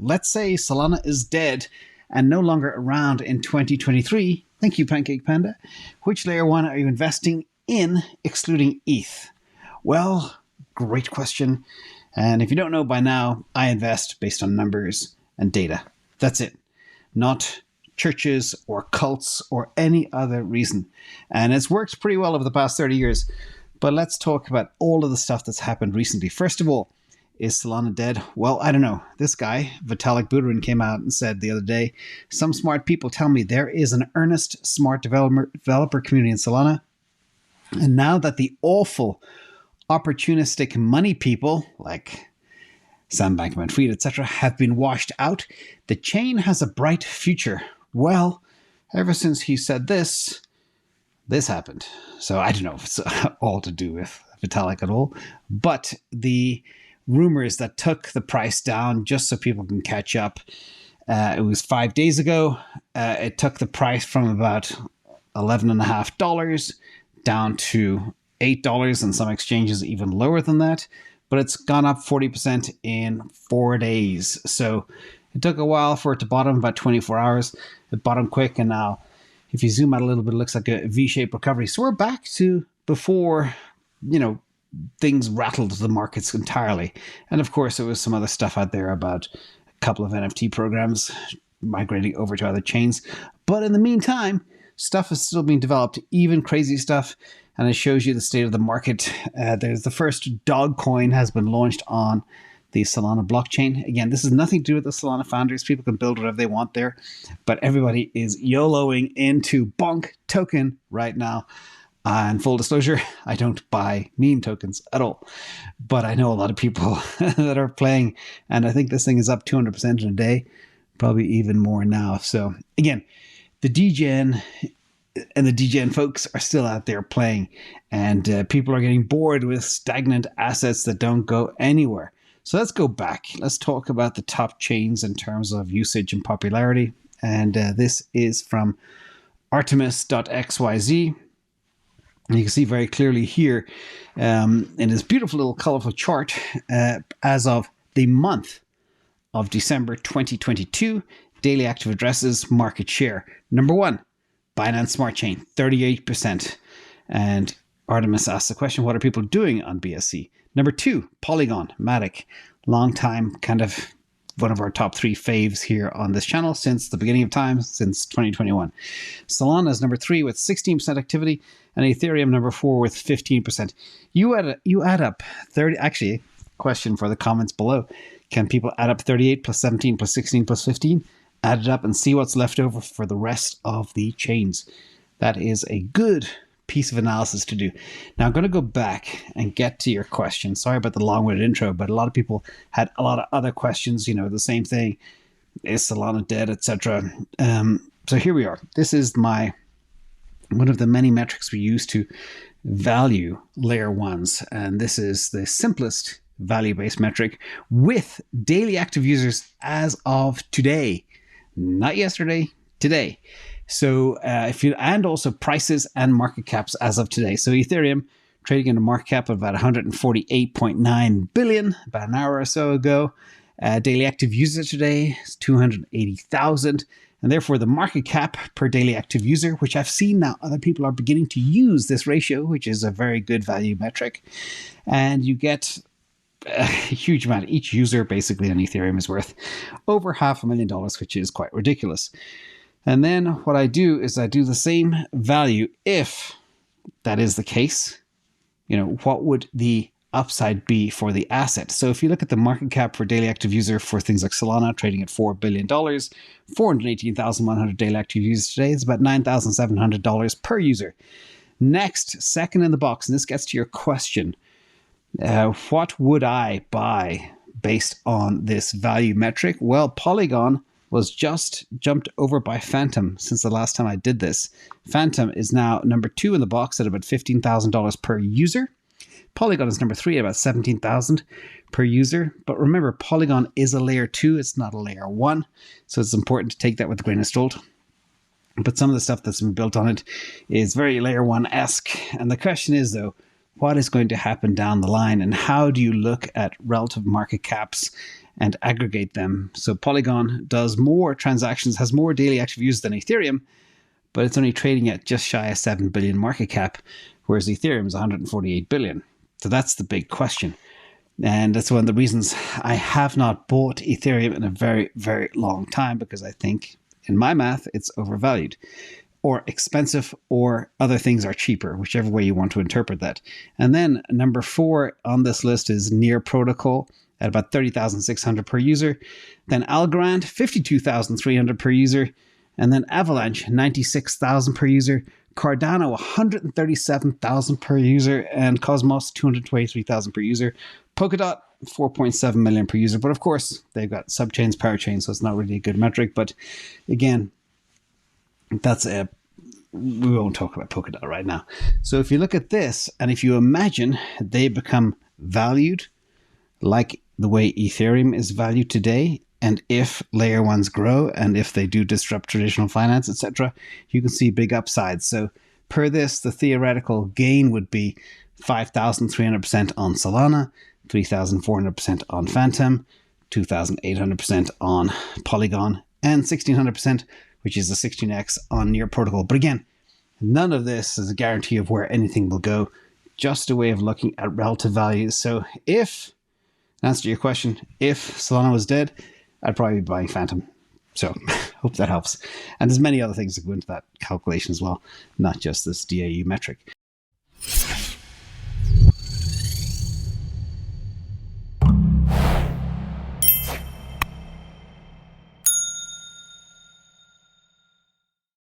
let's say Solana is dead and no longer around in 2023. Thank you, Pancake Panda. Which layer one are you investing in, excluding ETH? Well, great question. And if you don't know by now, I invest based on numbers and data. That's it. Not churches or cults or any other reason. And it's worked pretty well over the past 30 years. But let's talk about all of the stuff that's happened recently. First of all, is Solana dead? Well, I don't know. This guy, Vitalik Buterin, came out and said the other day, some smart people tell me there is an earnest, smart developer community in Solana. And now that the awful, opportunistic money people like Sam Bankman-Fried, etc., have been washed out, the chain has a bright future. Well, ever since he said this happened. So I don't know if it's all to do with Vitalik at all, but the rumors that took the price down just so people can catch up. It was 5 days ago. It took the price from about $11.50 down to $8, and some exchanges even lower than that. But it's gone up 40% in 4 days. So it took a while for it to bottom, about 24 hours. It bottomed quick, and now if you zoom out a little bit, it looks like a V-shaped recovery. So we're back to before, things rattled the markets entirely. And of course, there was some other stuff out there about a couple of NFT programs migrating over to other chains. But in the meantime, stuff is still being developed, even crazy stuff. And it shows you the state of the market. There's the first dog coin has been launched on the Solana blockchain. Again, this is nothing to do with the Solana founders. People can build whatever they want there. But everybody is YOLOing into Bonk token right now. And full disclosure, I don't buy meme tokens at all. But I know a lot of people that are playing. And I think this thing is up 200% in a day. Probably even more now. So again, the DGen and the DGen folks are still out there playing. And people are getting bored with stagnant assets that don't go anywhere. So let's go back. Let's talk about the top chains in terms of usage and popularity. And this is from Artemis.xyz. And you can see very clearly here in this beautiful little colorful chart as of the month of December 2022, daily active addresses, market share. Number one, Binance Smart Chain, 38%. And Artemis asks the question, what are people doing on BSC? Number two, Polygon, Matic, long time, kind of one of our top three faves here on this channel since the beginning of time, since 2021. Solana is number three with 16% activity, and Ethereum number four with 15%. You add up 30. Actually, question for the comments below: can people add up 38 plus 17 plus 16 plus 15? Add it up and see what's left over for the rest of the chains. That is a good piece of analysis to do. Now I'm going to go back and get to your question. Sorry about the long-winded intro, but a lot of people had a lot of other questions, the same thing. Is Solana dead, etc. So here we are. This is one of the many metrics we use to value layer ones. And this is the simplest value-based metric with daily active users as of today. Not yesterday, today. So and also prices and market caps as of today. So Ethereum trading in a market cap of about 148.9 billion about an hour or so ago. Daily active users today is 280,000. And therefore the market cap per daily active user, which I've seen now other people are beginning to use this ratio, which is a very good value metric. And you get a huge amount. Each user basically on Ethereum is worth over $500,000, which is quite ridiculous. And then what I do is I do the same value if that is the case. What would the upside be for the asset? So if you look at the market cap for daily active user for things like Solana trading at $4 billion, 418,100 daily active users today, it's about $9,700 per user. Next, second in the box, and this gets to your question, what would I buy based on this value metric? Well, Polygon was just jumped over by Phantom since the last time I did this. Phantom is now number two in the box at about $15,000 per user. Polygon is number three at about $17,000 per user. But remember, Polygon is a layer 2. It's not a layer 1. So it's important to take that with a grain of salt. But some of the stuff that's been built on it is very layer 1-esque. And the question is, though, what is going to happen down the line? And how do you look at relative market caps and aggregate them. So Polygon does more transactions, has more daily active users than Ethereum, but it's only trading at just shy of 7 billion market cap, whereas Ethereum is 148 billion. So that's the big question. And that's one of the reasons I have not bought Ethereum in a very, very long time, because I think, in my math, it's overvalued or expensive, or other things are cheaper, whichever way you want to interpret that. And then number 4 on this list is Near Protocol at about 30,600 per user. Then Algorand, 52,300 per user. And then Avalanche, 96,000 per user. Cardano, 137,000 per user. And Cosmos, 223,000 per user. Polkadot, 4.7 million per user. But of course, they've got subchains, parachains, so it's not really a good metric. But again, we won't talk about Polkadot right now. So if you look at this, and if you imagine they become valued like the way Ethereum is valued today, and if layer ones grow, and if they do disrupt traditional finance, etc., you can see big upsides. So per this, the theoretical gain would be 5,300% on Solana, 3,400% on Phantom, 2,800% on Polygon, and 1,600%, which is a 16x on Near Protocol. But again, none of this is a guarantee of where anything will go, just a way of looking at relative values. So if, to answer your question, if Solana was dead, I'd probably be buying Phantom. So hope that helps. And there's many other things that go into that calculation as well, not just this DAU metric.